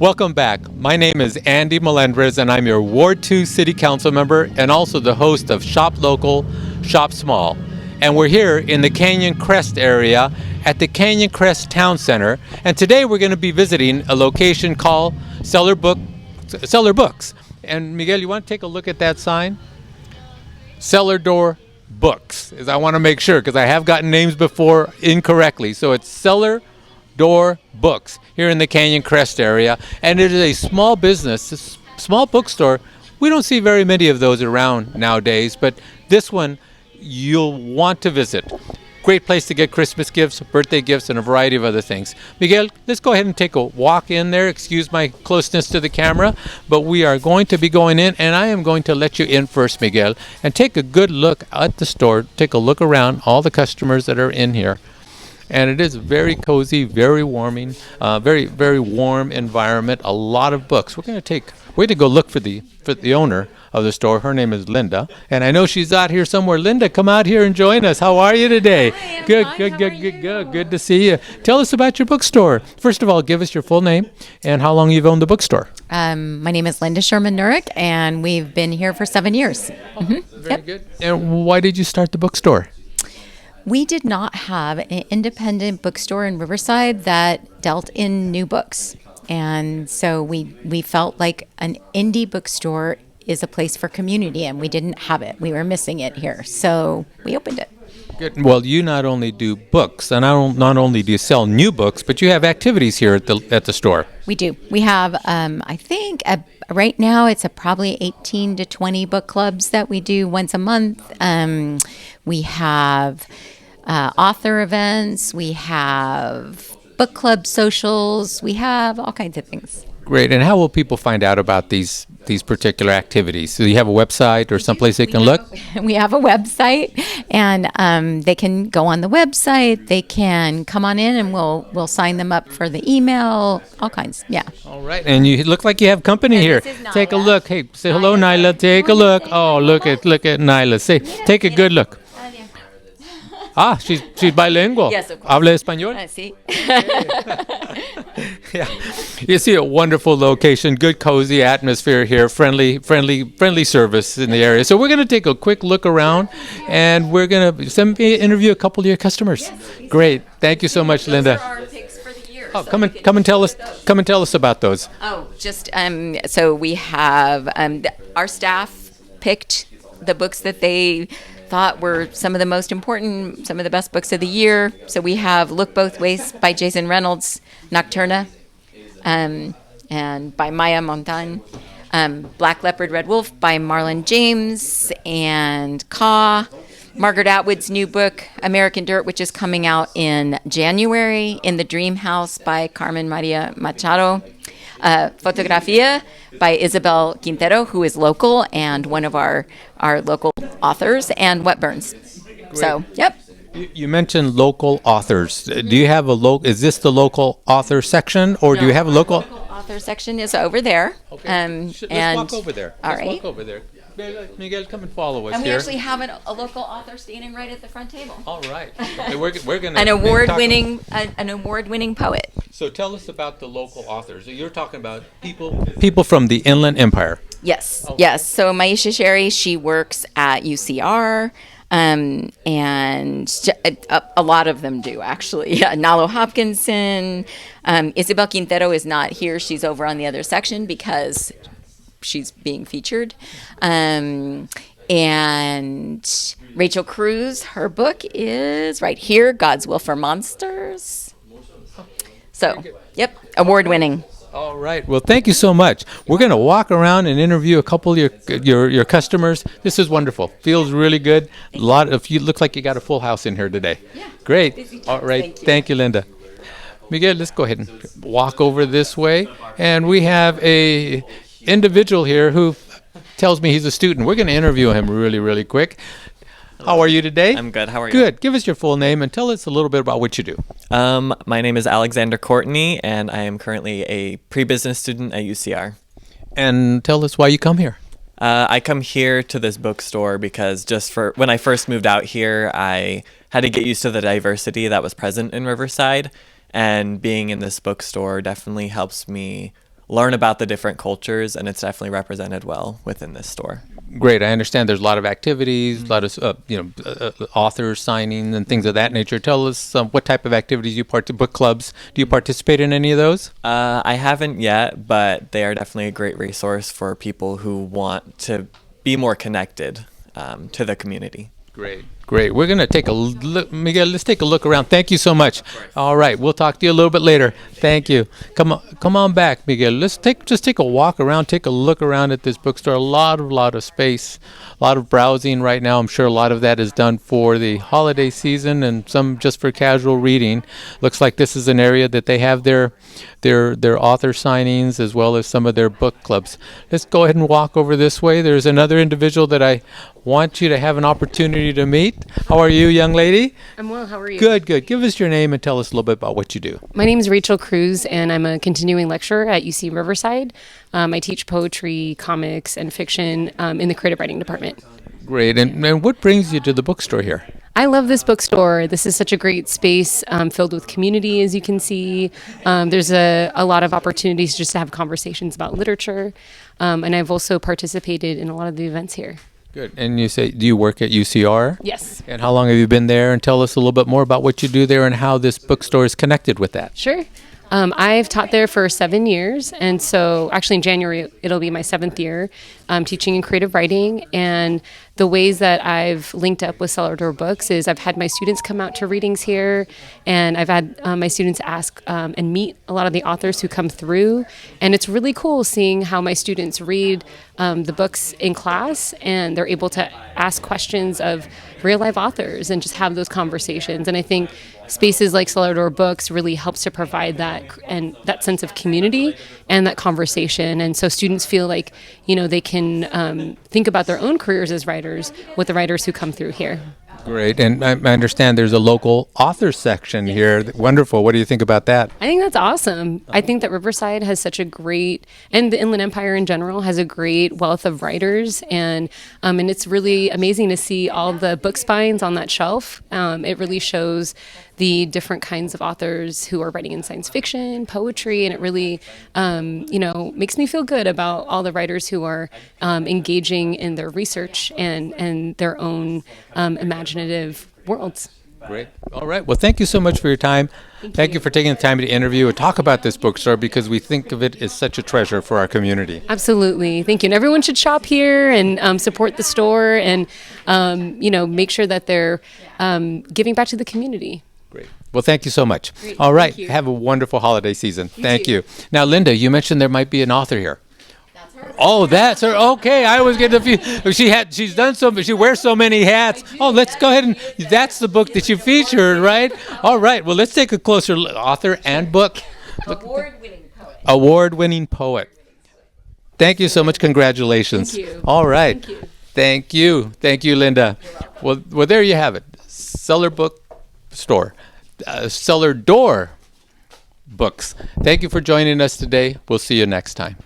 Welcome back. My name is Andy Melendrez, and I'm your Ward 2 City Council member and also the host of Shop Local, Shop Small. And we're here in the Canyon Crest area at the Canyon Crest Town Center. And today we're going to be visiting a location called Cellar Books. And Miguel, you want to take a look at that sign? Cellar Door Books. I want to make sure because I have gotten names before incorrectly. So it's Cellar Door Books here in the Canyon Crest area, and it is a small business, a small bookstore. We don't see very many of those around nowadays, but this one you'll want to visit. Great place to get Christmas gifts, birthday gifts, and a variety of other things. Miguel, let's go ahead and take a walk in there. Excuse my closeness to the camera, but we are going to be going in, and I am going to let you in first, Miguel, and take a good look at the store. Take a look around all the customers that are in here. And it is very cozy, very warming, very warm environment. A lot of books. We're going to go look for the owner of the store. Her name is Linda, and I know she's out here somewhere. Linda, come out here and join us. How are you today? Hi, I'm Good, fine. good, How good, are good, you? good. Good to see you. Tell us about your bookstore. First of all, give us your full name and how long you've owned the bookstore. My name is Linda Sherman-Nurick, and we've been here for 7 years. Very good. And why did you start the bookstore? We did not have an independent bookstore in Riverside that dealt in new books. And so we felt like an indie bookstore is a place for community, and we didn't have it. We were missing it here. So we opened it. Good. Well, you not only do books, and not only do you sell new books, but you have activities here at the store. We do. We have, I think, right now it's probably 18 to 20 book clubs that we do once a month. We have author events. We have book club socials. We have all kinds of things. Great. And how will people find out about these particular activities? Do you have a website or someplace they can look? We have a website, and they can go on the website. They can come on in, and we'll sign them up for the email. All kinds. Yeah. All right. And you look like you have company here. this is Take a Nyla. look. Hey, say hello, Nyla. Take a look. Oh, look at Nyla. Take a good look. Ah, she's bilingual. Yes, of course. Habla español? See? Yeah. You see a wonderful location, good cozy atmosphere here, friendly service in the area. So we're going to take a quick look around, and we're going to interview a couple of your customers. Great. Thank you so much, Linda. Those are our picks for the year. Oh, come and tell us about those. Oh, just so we have our staff picked the books that they thought were some of the most important, some of the best books of the year. So we have Look Both Ways by Jason Reynolds, Nocturna, and by Maya Montan, Black Leopard, Red Wolf by Marlon James, and Ka, Margaret Atwood's new book, American Dirt, which is coming out in January, In the Dream House by Carmen Maria Machado, Fotografia by Isabel Quintero, who is local and one of our local authors, and Wet Burns. So, yep. You mentioned local authors. Do you have is this the local author section, or do you have a local? Local author section is over there. Okay. Let's walk over there. All Let's right. walk over there. Miguel, come and follow us And we here. actually have a local author standing right at the front table. All right. We're gonna An award-winning poet. So tell us about the local authors. You're talking about people from the Inland Empire. Yes, yes. So Maisha Sherry, she works at UCR, and a lot of them do, actually. Nalo Hopkinson. Isabel Quintero is not here. She's over on the other section because she's being featured. And Rachel Cruz, her book is right here, God's Will for Monsters. So, yep, award-winning. All right. Well, thank you so much. We're going to walk around and interview a couple of your customers. This is wonderful. Feels really good. You look like you got a full house in here today. Yeah. Great. All right. Thank you, Linda. Miguel, let's go ahead and walk over this way. And we have a individual here who tells me he's a student. We're going to interview him really, really quick. How are you today? I'm good. How are you? Good. Give us your full name and tell us a little bit about what you do. My name is Alexander Courtney, and I am currently a pre-business student at UCR. And tell us why you come here. I come here to this bookstore because when I first moved out here, I had to get used to the diversity that was present in Riverside, and being in this bookstore definitely helps me learn about the different cultures, and it's definitely represented well within this store. Great. I understand there's a lot of activities, a lot of author signing and things of that nature. Tell us what type of activities you book clubs. Do you participate in any of those? I haven't yet, but they are definitely a great resource for people who want to be more connected to the community. Great. We're going to take a look. Miguel, let's take a look around. Thank you so much. All right. We'll talk to you a little bit later. Thank you. Come on back, Miguel. Let's take a walk around, take a look around at this bookstore. A lot of space, a lot of browsing right now. I'm sure a lot of that is done for the holiday season and some just for casual reading. Looks like this is an area that they have their author signings as well as some of their book clubs. Let's go ahead and walk over this way. There's another individual that I want you to have an opportunity to meet. How are you, young lady? I'm well. How are you? Good. Give us your name and tell us a little bit about what you do. My name is Rachel Cruz, and I'm a continuing lecturer at UC Riverside. I teach poetry, comics, and fiction in the creative writing department. Great. And what brings you to the bookstore here? I love this bookstore. This is such a great space filled with community, as you can see. There's a lot of opportunities just to have conversations about literature. And I've also participated in a lot of the events here. Good. And you say, do you work at UCR? Yes. And how long have you been there? And tell us a little bit more about what you do there and how this bookstore is connected with that. Sure. I've taught there for 7 years, and so actually in January it'll be my 7th year teaching in creative writing. And the ways that I've linked up with Cellar Door Books is I've had my students come out to readings here, and I've had my students ask and meet a lot of the authors who come through. And it's really cool seeing how my students read the books in class, and they're able to ask questions of real life authors and just have those conversations. And I think spaces like Cellar Door Books really helps to provide that and that sense of community and that conversation. And so students feel like, they can think about their own careers as writers with the writers who come through here. Great. And I understand there's a local author section here. Wonderful. What do you think about that? I think that's awesome. I think that Riverside has such a great, and the Inland Empire in general has a great wealth of writers, and it's really amazing to see all the book spines on that shelf. It really shows the different kinds of authors who are writing in science fiction, poetry, and it really, makes me feel good about all the writers who are engaging in their research and their own imaginative worlds. Great. All right. Well, thank you so much for your time. Thank you for taking the time to interview and talk about this bookstore, because we think of it as such a treasure for our community. Absolutely. Thank you. And everyone should shop here and support the store and, make sure that they're giving back to the community. Great. Well, thank you so much. Great. All right. Thank you. Have a wonderful holiday season. Thank too. you. Now, Linda, you mentioned there might be an author here. Oh, that's her. Okay, I was getting a few. She's done so, but she wears so many hats. Oh, let's go ahead and that's the book that you featured, right? All right. Well, let's take a closer look. Author and book. Award-winning poet. Award-winning poet. Thank you so much. Congratulations. Thank you. All right. Thank you. Thank you, Linda. Well, there you have it. Cellar Book Store. Cellar Door Books. Thank you for joining us today. We'll see you next time.